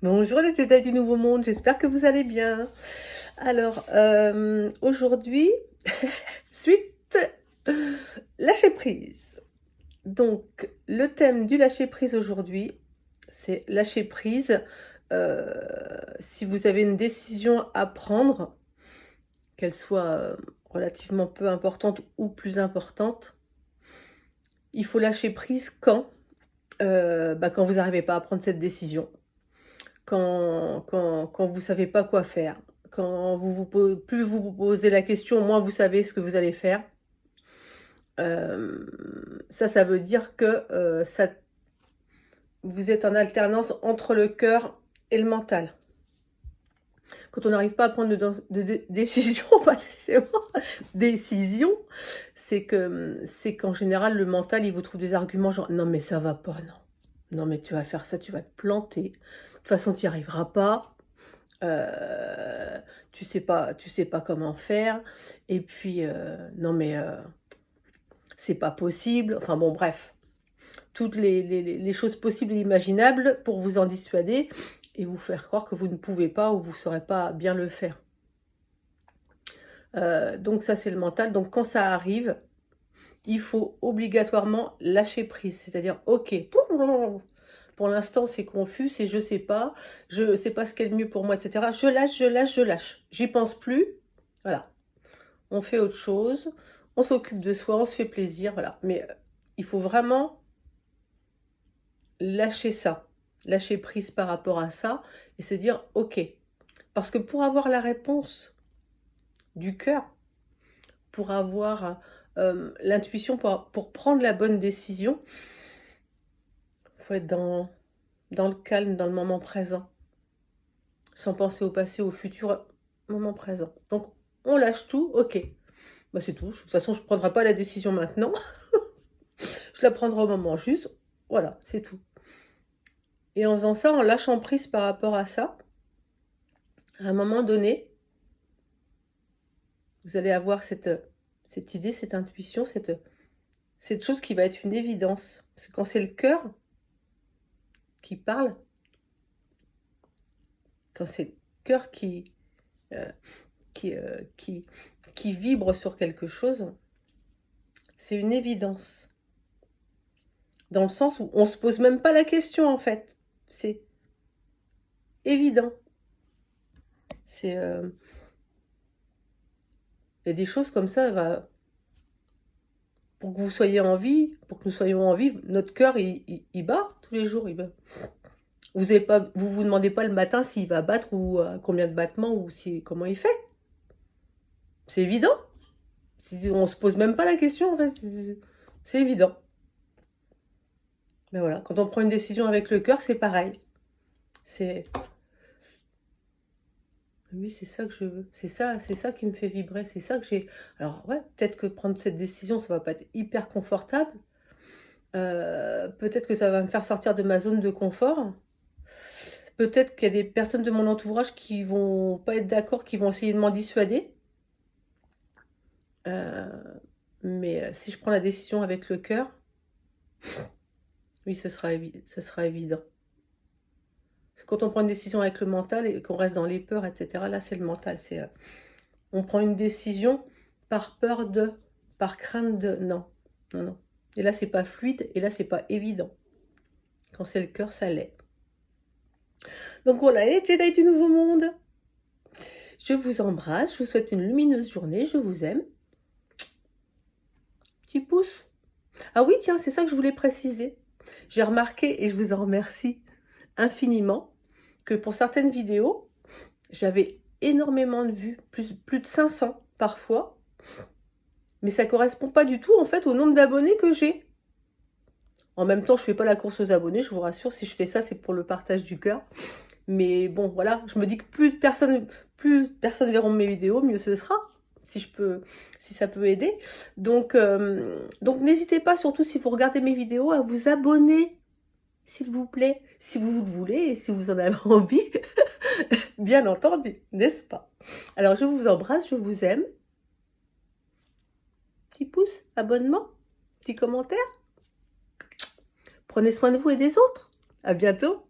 Bonjour les Jedi du Nouveau Monde, j'espère que vous allez bien. Alors, aujourd'hui, suite, lâcher prise. Donc, le thème du lâcher prise aujourd'hui, c'est lâcher prise. euh, Si vous avez une décision à prendre, qu'elle soit relativement peu importante ou plus importante, il faut lâcher prise quand? Quand vous n'arrivez pas à prendre cette décision. Quand vous savez pas quoi faire, quand plus vous vous posez la question, moins vous savez ce que vous allez faire. Ça veut dire que, vous êtes en alternance entre le cœur et le mental. Quand on n'arrive pas à prendre de décision, pas nécessairement décision, c'est qu'en général, le mental, il vous trouve des arguments genre: «Non mais ça va pas, non. Non mais tu vas faire ça, tu vas te planter. De toute façon, tu n'y arriveras pas. Heu, tu sais pas comment faire et puis, non mais, c'est pas possible». Enfin bon bref, toutes les choses possibles et imaginables pour vous en dissuader et vous faire croire que vous ne pouvez pas ou vous ne saurez pas bien le faire. Donc ça, c'est le mental. Donc quand ça arrive, il faut obligatoirement lâcher prise. C'est-à-dire: «OK, pour l'instant, c'est confus, c'est je sais pas ce qui est le mieux pour moi et cetera. Je lâche, je lâche, je lâche. J'y pense plus». Voilà. On fait autre chose, on s'occupe de soi, on se fait plaisir, voilà. Mais, il faut vraiment lâcher ça, lâcher prise par rapport à ça et se dire: «OK». Parce que pour avoir la réponse du cœur, pour avoir, l'intuition, pour prendre la bonne décision, il faut être dans le calme, dans le moment présent, sans penser au passé, au futur, moment présent. Donc on lâche tout, OK. Bah, c'est tout. De toute façon, je ne prendrai pas la décision maintenant, je la prendrai au moment juste. Voilà, c'est tout. Et en faisant ça, en lâchant prise par rapport à ça, à un moment donné, vous allez avoir cette idée, cette intuition, cette chose qui va être une évidence. Parce que quand c'est le cœur qui parle, quand c'est le cœur heu, qui, heu, qui qui vibre sur quelque chose, c'est une évidence. Dans le sens où on ne se pose même pas la question, en fait. C'est évident. C'est, il y a des choses comme ça, pour que vous soyez en vie, pour que nous soyons en vie, notre cœur, il bat tous les jours, il bat. Vous demandez pas le matin s'il va battre ou combien de battements ou comment il fait. C'est évident. On se pose même pas la question, en fait, c'est évident. Mais voilà, quand on prend une décision avec le cœur, c'est pareil. C'est: «Oui, c'est ça que je veux, c'est ça qui me fait vibrer, c'est ça que j'ai». Alors ouais, peut-être que prendre cette décision, ça va pas être hyper confortable, peut-être que ça va me faire sortir de ma zone de confort. Peut-être qu'il y a des personnes de mon entourage qui vont pas être d'accord, qui vont essayer de m'en dissuader. Heu, mais si je prends la décision avec le cœur, oui, ce sera évident. Parce que quand on prend une décision avec le mental et qu'on reste dans les peurs et cetera, là, c'est le mental, on prend une décision par peur de, par crainte de. Non, non, non. Et là, c'est pas fluide et là, c'est pas évident. Quand c'est le cœur, ça l'est. Donc voilà, les Jedi du Nouveau Monde, je vous embrasse, je vous souhaite une lumineuse journée, je vous aime. Petit pouce. Ah oui, tiens, c'est ça que je voulais préciser. J'ai remarqué, et je vous en remercie infiniment, que pour certaines vidéos, j'avais énormément de vues, plus de 500 parfois, mais ça correspond pas du tout en fait au nombre d'abonnés que j'ai. En même temps, je fais pas la course aux abonnés, je vous rassure, si je fais ça, c'est pour le partage du cœur. Mais bon, voilà, je me dis que plus de personnes verront mes vidéos, mieux ce sera, si ça peut aider. Donc n'hésitez pas, surtout si vous regardez mes vidéos, à vous abonner, s'il vous plaît, si vous le voulez et si vous en avez envie, bien entendu, n'est-ce pas? Alors je vous embrasse, je vous aime. Petit pouce, abonnement, petit commentaire. Prenez soin de vous et des autres. À bientôt.